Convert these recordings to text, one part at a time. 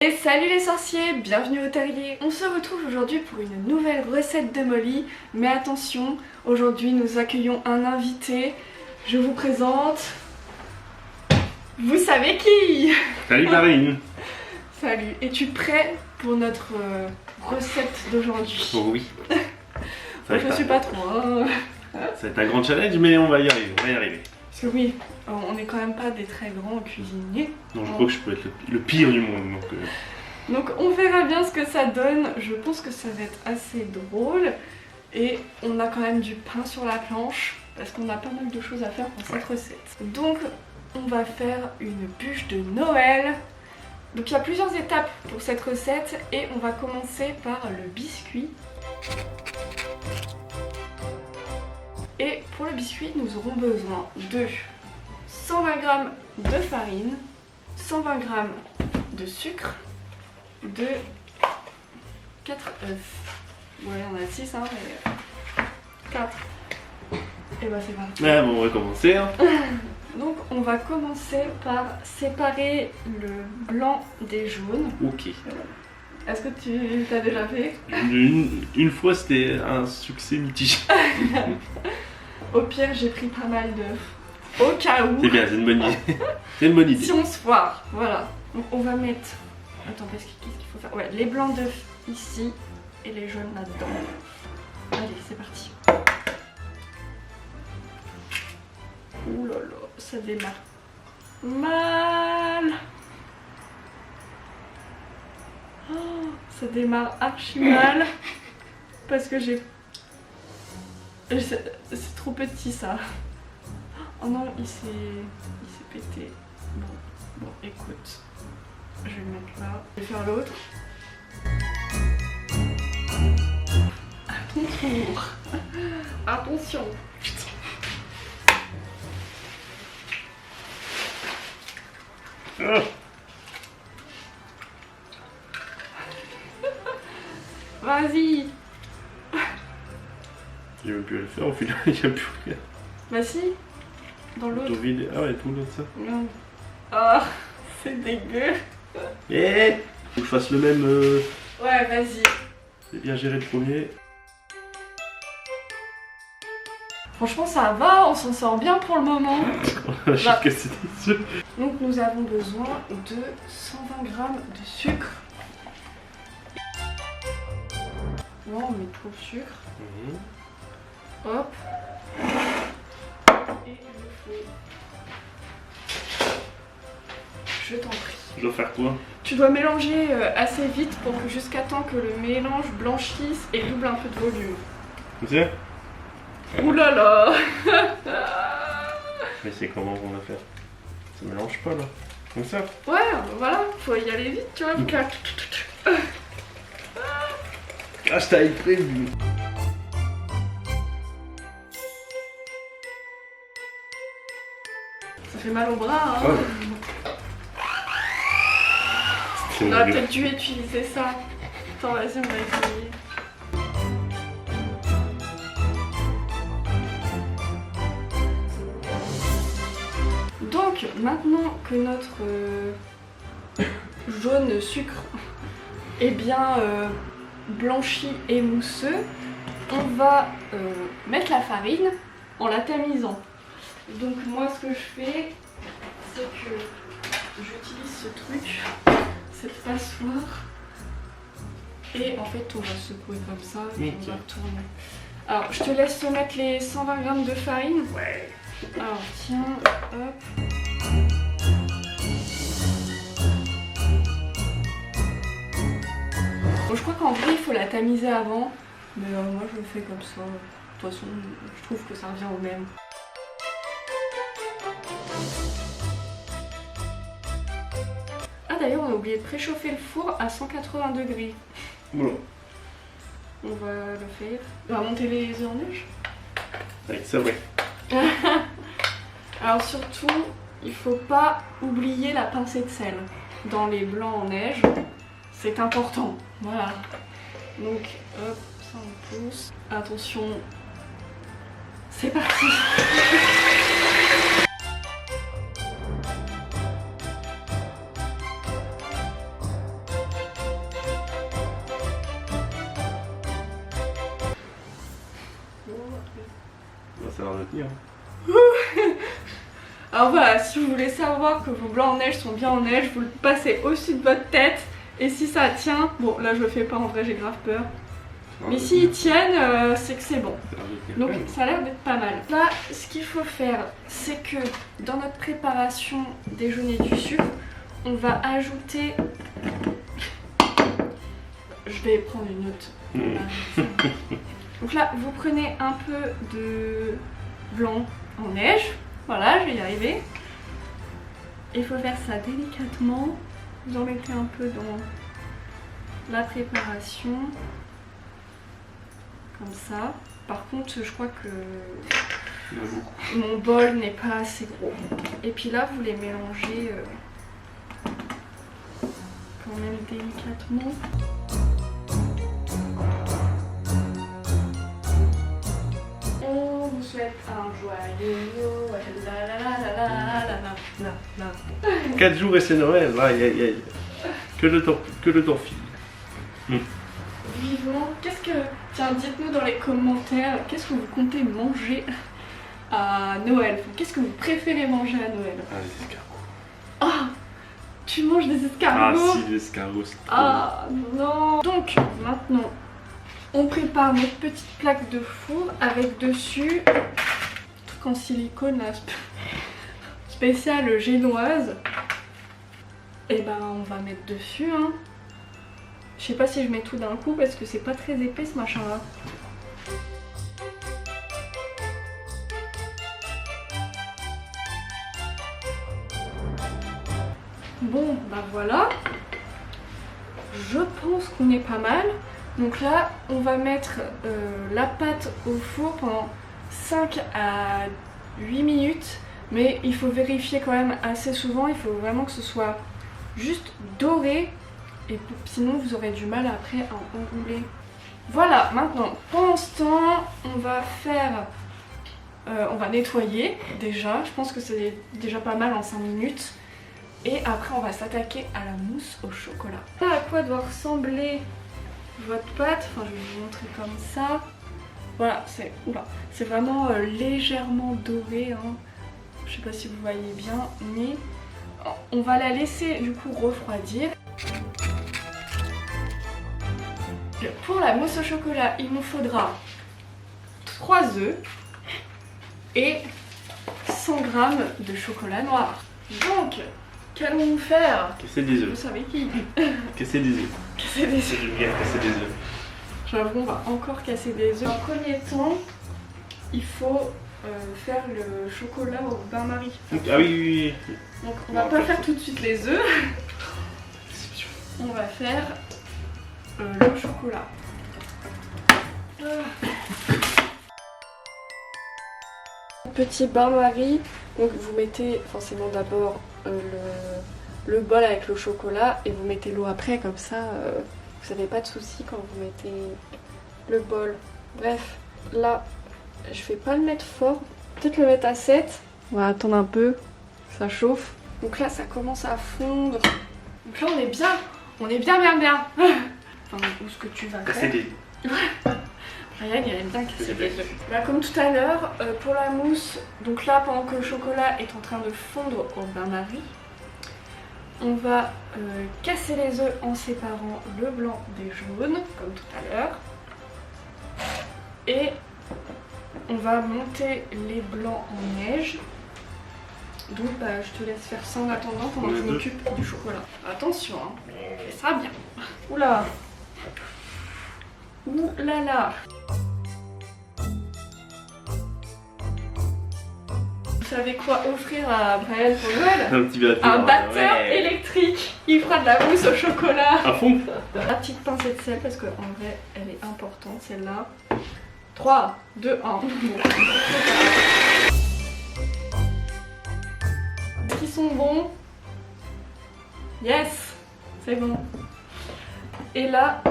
Et salut les sorciers, bienvenue au terrier. On se retrouve aujourd'hui pour une nouvelle recette de Molly. Mais attention, aujourd'hui nous accueillons un invité. Je vous présente... Vous savez qui? Salut Marine. Salut, es-tu prêt pour notre recette d'aujourd'hui? Oh oui. Moi, je suis pas trop. Hein. Ça va être un grand challenge, mais on va y arriver, Parce que oui, on n'est quand même pas des très grands cuisiniers. Non, je crois que je peux être le pire du monde. Donc on verra bien ce que ça donne. Je pense que ça va être assez drôle. Et on a quand même du pain sur la planche, parce qu'on a pas mal de choses à faire pour cette recette. Donc on va faire une bûche de Noël. Donc il y a plusieurs étapes pour cette recette et on va commencer par le biscuit. Et pour le biscuit, nous aurons besoin de 120 g de farine, 120 g de sucre, de 4 œufs. Ouais, on a 6, hein, mais 4. Et bah c'est parti. Ah bon, on va commencer. Hein. Donc on va commencer par séparer le blanc des jaunes. Ok. Est-ce que tu t'as déjà fait? Une fois, c'était un succès mitigé. Au pire, j'ai pris pas mal d'œufs. Au cas où. C'est bien, c'est une bonne idée. C'est une bonne idée. Si on se foire, voilà. Donc on va mettre... Attends, qu'est-ce qu'il faut faire? Ouais, les blancs d'œufs ici et les jaunes là-dedans. Allez, c'est parti. Ouh là là, ça démarre mal. Oh, ça démarre archi mal. Parce que j'ai... C'est trop petit ça. Oh non, il s'est pété. Bon, écoute. Je vais le mettre là. Je vais faire l'autre. À ton tour. Attention. Ah. Vas-y. J'ai même plus à le faire au final, il n'y a plus rien. Bah si. Dans l'autre. Vide. Ah ouais, tout l'autre ça. Non. Ah, c'est dégueu. Eh, faut que je fasse le même. Ouais, vas-y. J'ai bien géré le premier. Franchement, ça va, on s'en sort bien pour le moment. Je suis cassé des yeux. Donc, nous avons besoin de 120 g de sucre. Non, on met trop de sucre. Hop. Et le feu. Je t'en prie. Je dois faire quoi? Tu dois mélanger assez vite pour que jusqu'à temps que le mélange blanchisse et double un peu de volume. Tu sais? Ouh là là. Mais c'est comment on va faire? Ça mélange pas là. Comme ça? Ouais, voilà, faut y aller vite, tu vois. Ah, je t'avais prévu. Ça fait mal au bras, hein. Oh. On aurait peut-être dû utiliser ça. Attends, vas-y, on va essayer. Donc, maintenant que notre jaune sucre est bien blanchi et mousseux, on va mettre la farine en la tamisant. Donc moi ce que je fais, c'est que j'utilise ce truc, cette passoire, et en fait on va secouer comme ça et on va tourner. Alors je te laisse mettre les 120 g de farine. Ouais. Alors tiens, hop. Bon, je crois qu'en vrai il faut la tamiser avant, mais moi je le fais comme ça. De toute façon je trouve que ça revient au même. Ah d'ailleurs on a oublié de préchauffer le four à 180 degrés. Voilà. On va le faire. On va monter les œufs en neige. Ouais, c'est vrai. Alors surtout, il faut pas oublier la pincée de sel dans les blancs en neige. C'est important. Voilà. Donc hop, ça on pousse. Attention. C'est parti. l'air de tenir. Alors voilà, si vous voulez savoir que vos blancs en neige sont bien en neige, vous le passez au-dessus de votre tête. Et si ça tient, bon là je le fais pas en vrai, j'ai grave peur. Mais s'ils tiennent, c'est que c'est bon. Donc ça a l'air d'être pas mal. Là, ce qu'il faut faire, c'est que dans notre préparation des jaunes et du sucre, on va ajouter... Je vais prendre une autre. Donc là, vous prenez un peu de blanc en neige. Voilà, je vais y arriver. Il faut faire ça délicatement. Vous en mettez un peu dans la préparation. Comme ça. Par contre, je crois que mon bol n'est pas assez gros. Et puis là, vous les mélangez quand même délicatement. On vous souhaite un joyeux Noël. 4 jours et c'est Noël, aïe aïe aïe. Que le temps file. Vivement, qu'est-ce que... Tiens, dites-nous dans les commentaires, qu'est-ce que vous comptez manger à Noël? Enfin, qu'est-ce que vous préférez manger à Noël? Ah, les escargots. Ah, tu manges des Ah escargots? si, les escargots, c'est trop Ah non. Donc, maintenant, on prépare notre petite plaque de four avec dessus, truc en silicone là, spécial génoise. Et ben, on va mettre dessus, hein. Je sais pas si je mets tout d'un coup parce que c'est pas très épais ce machin là. Bon bah voilà. Je pense qu'on est pas mal. Donc là on va mettre la pâte au four pendant 5 à 8 minutes. Mais il faut vérifier quand même assez souvent. Il faut vraiment que ce soit juste doré. Et sinon vous aurez du mal après à enrouler. Voilà, maintenant, pendant ce temps, on va faire... on va nettoyer déjà. Je pense que c'est déjà pas mal en 5 minutes. Et après on va s'attaquer à la mousse au chocolat. Voilà à quoi doit ressembler votre pâte. Enfin je vais vous montrer comme ça. Voilà, c'est vraiment légèrement doré. Hein. Je sais pas si vous voyez bien, mais on va la laisser du coup refroidir. Pour la mousse au chocolat, il nous faudra 3 œufs et 100 g de chocolat noir. Donc, qu'allons-nous faire? Casser des Vous œufs. savez qui? Casser des œufs. Casser des œufs. J'aime bien casser des œufs. J'avoue, on va encore casser des œufs. En premier temps, il faut faire le chocolat au bain-marie. Ah oui. Donc, on va pas faire tout de suite les œufs. On va faire le chocolat. Petit bain-marie, donc vous mettez forcément d'abord le bol avec le chocolat et vous mettez l'eau après, comme ça vous n'avez pas de soucis quand vous mettez le bol. Bref, là je vais pas le mettre fort, peut-être le mettre à 7. On va attendre un peu, ça chauffe. Donc là ça commence à fondre. Donc là on est bien. Enfin, ou ce que tu vas Casser faire. des œufs. Ryan il aime bien casser des œufs. Là, comme tout à l'heure, pour la mousse, donc là pendant que le chocolat est en train de fondre au bain-marie, on va casser les œufs en séparant le blanc des jaunes, comme tout à l'heure. Et on va monter les blancs en neige. Donc bah, je te laisse faire ça en attendant pendant que je m'occupe du chocolat. Attention, hein, ça sera bien. Oula. Ouh là là. Vous savez quoi offrir à Brian pour Noël? Un petit batteur. Un batteur électrique. Il fera de la mousse au chocolat. À fond. La petite pincée de sel parce qu'en vrai elle est importante celle-là. 3, 2, 1. Qui sont bons? Yes, c'est bon. Et là,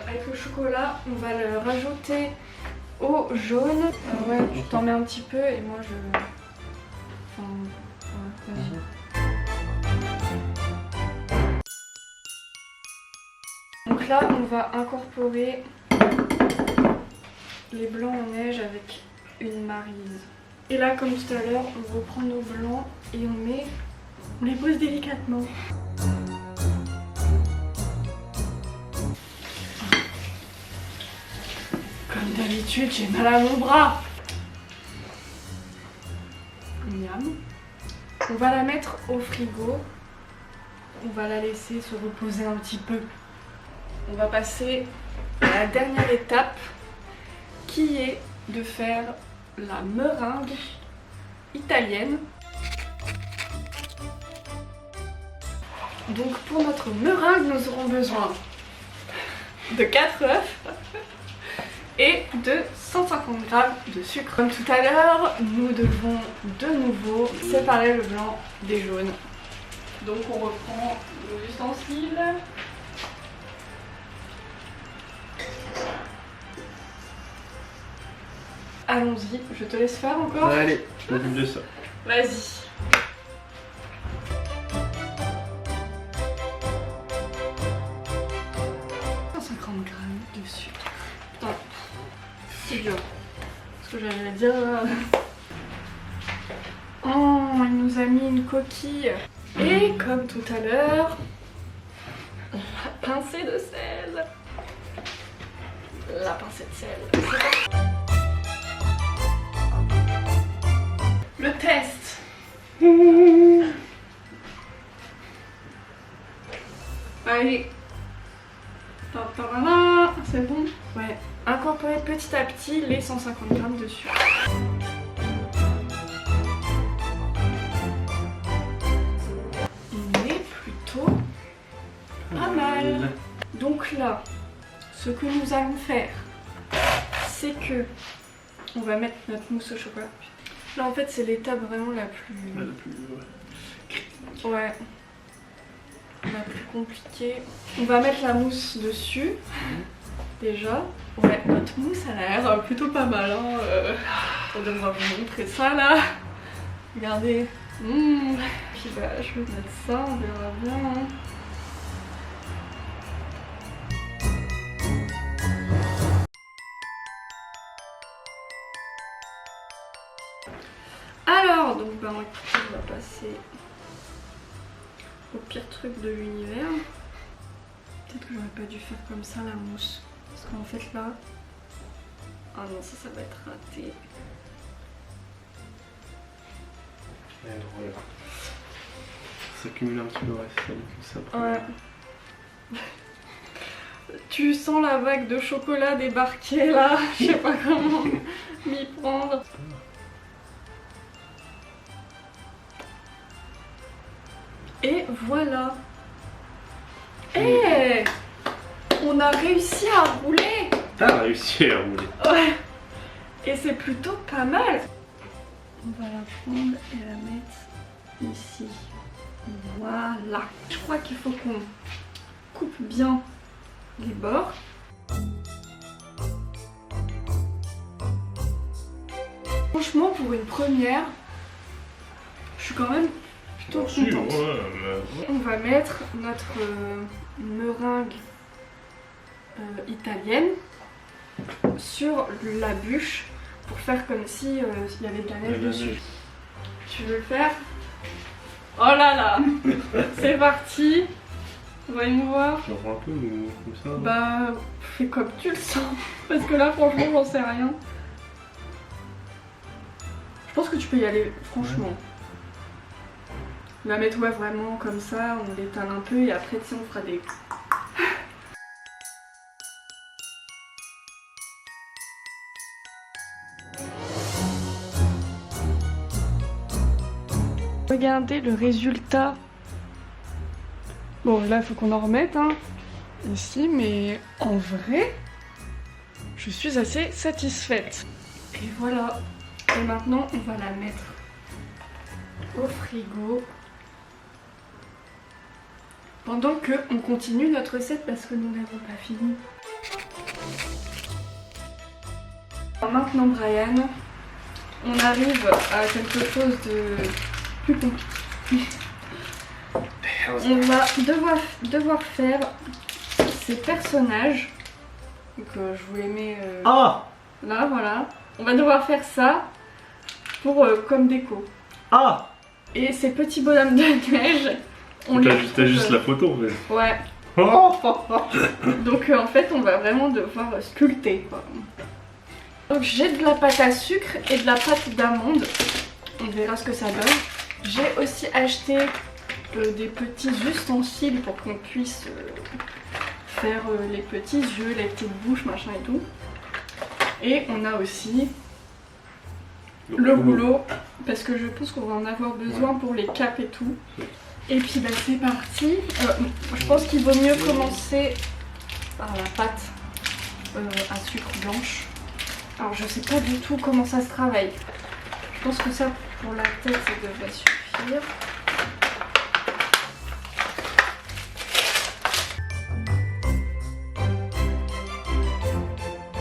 avec le chocolat, on va le rajouter au jaune. Ouais, tu t'en mets un petit peu et moi je... Enfin, ouais, vas-y. Donc là, on va incorporer les blancs en neige avec une maryse. Et là, comme tout à l'heure, on reprend nos blancs et on les pose délicatement. Comme d'habitude, j'ai mal à mon bras. Miam. On va la mettre au frigo. On va la laisser se reposer un petit peu. On va passer à la dernière étape qui est de faire la meringue italienne. Donc pour notre meringue, nous aurons besoin de 4 œufs et de 150 g de sucre. Comme tout à l'heure, nous devons de nouveau séparer le blanc des jaunes. Donc on reprend nos ustensiles. Allons-y, je te laisse faire encore. Allez, je m'occupe de ça. Vas-y. De sucre. Putain, c'est dur. Ce que j'allais dire. Oh, il nous a mis une coquille. Et comme tout à l'heure, la pincée de sel. La pincée de sel. Le test. Allez. C'est bon? Ouais. Incorporer petit à petit les 150 g de sucre. On est plutôt pas mal. Donc là, ce que nous allons faire, c'est que on va mettre notre mousse au chocolat. Là en fait c'est l'étape vraiment la plus... Ouais. La plus compliquée. On va mettre la mousse dessus. Déjà. Ouais, notre mousse elle a l'air plutôt pas mal. Hein. On devrait vous montrer ça là. Regardez. Puis bah, je vais mettre ça, on verra bien. Hein. Alors, donc bah, on va passer au pire truc de l'univers. Peut-être que j'aurais pas dû faire comme ça la mousse. Parce qu'en fait là... Ah non, ça va être raté. Ça cumule un petit peu, ouais, c'est ça. Ouais. Tu sens la vague de chocolat débarquer là. Je sais pas comment m'y prendre. Et voilà. Eh, on a réussi à rouler. T'as réussi à rouler. Ouais. Et c'est plutôt pas mal. On va la prendre et la mettre ici. Voilà. Je crois qu'il faut qu'on coupe bien les bords. Franchement, pour une première, je suis quand même plutôt contente. On va mettre notre meringue italienne sur la bûche pour faire comme si il y avait de la neige dessus. Tu veux le faire? Oh là là. C'est parti. Voyons voir. Tu en prends un peu ou comme ça? Bah, fais comme tu le sens. Parce que là, franchement, j'en sais rien. Je pense que tu peux y aller, franchement. Ouais. On va mettre, ouais, vraiment comme ça, on l'étale un peu et après, tu sais, on fera des... Regardez le résultat. Bon, là, il faut qu'on en remette, hein, ici, mais en vrai, je suis assez satisfaite. Et voilà. Et maintenant, on va la mettre au frigo. Pendant que on continue notre recette parce que nous n'avons pas fini. Alors maintenant, Brian, on arrive à quelque chose de plus compliqué. On va devoir faire ces personnages. Donc je vous les mets là, voilà. On va devoir faire ça pour comme déco. Ah! Et ces petits bonhommes de neige, on les T'as juste la photo, mais. Ouais. Oh Donc en fait, on va vraiment devoir sculpter, quoi. Donc j'ai de la pâte à sucre et de la pâte d'amande. On verra ce que ça donne. J'ai aussi acheté des petits ustensiles pour qu'on puisse faire les petits yeux, les petites bouches, machin et tout. Et on a aussi le rouleau, parce que je pense qu'on va en avoir besoin pour les capes et tout. Et puis bah, c'est parti. Je pense qu'il vaut mieux commencer par la pâte à sucre blanche. Alors je sais pas du tout comment ça se travaille. Je pense que ça pour la tête ça devrait suffire.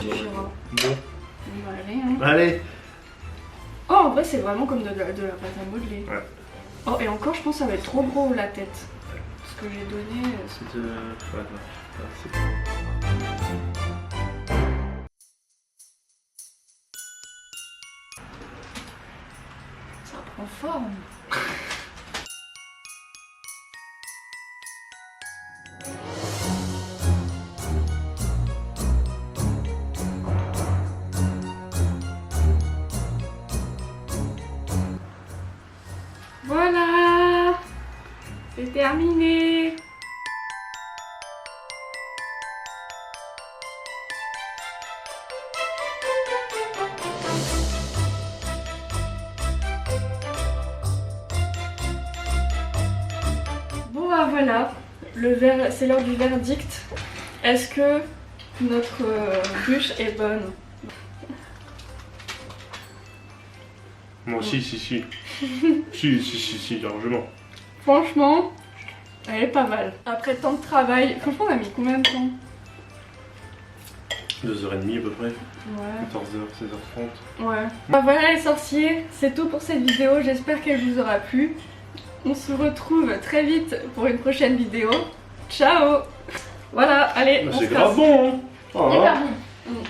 Suffira. Bon. On va aller hein. Allez! Oh en vrai c'est vraiment comme de la pâte à modeler. Ouais. Oh et encore je pense que ça va être trop gros la tête. Ce que j'ai donné. C'est de. Ouais, c'est. Ça prend forme. Voilà, c'est terminé. Bon bah voilà, c'est l'heure du verdict. Est-ce que notre bûche est bonne? Non, si. si, largement. Franchement, elle est pas mal. Après tant de travail, franchement on a mis combien de temps? 2h30 à peu près. Ouais. 14h, 16h30. Ouais. Bah voilà les sorciers, c'est tout pour cette vidéo, j'espère qu'elle vous aura plu. On se retrouve très vite pour une prochaine vidéo. Ciao. Voilà, allez, Bah, on c'est se grave casse. bon hein. Hyper Ah. bon.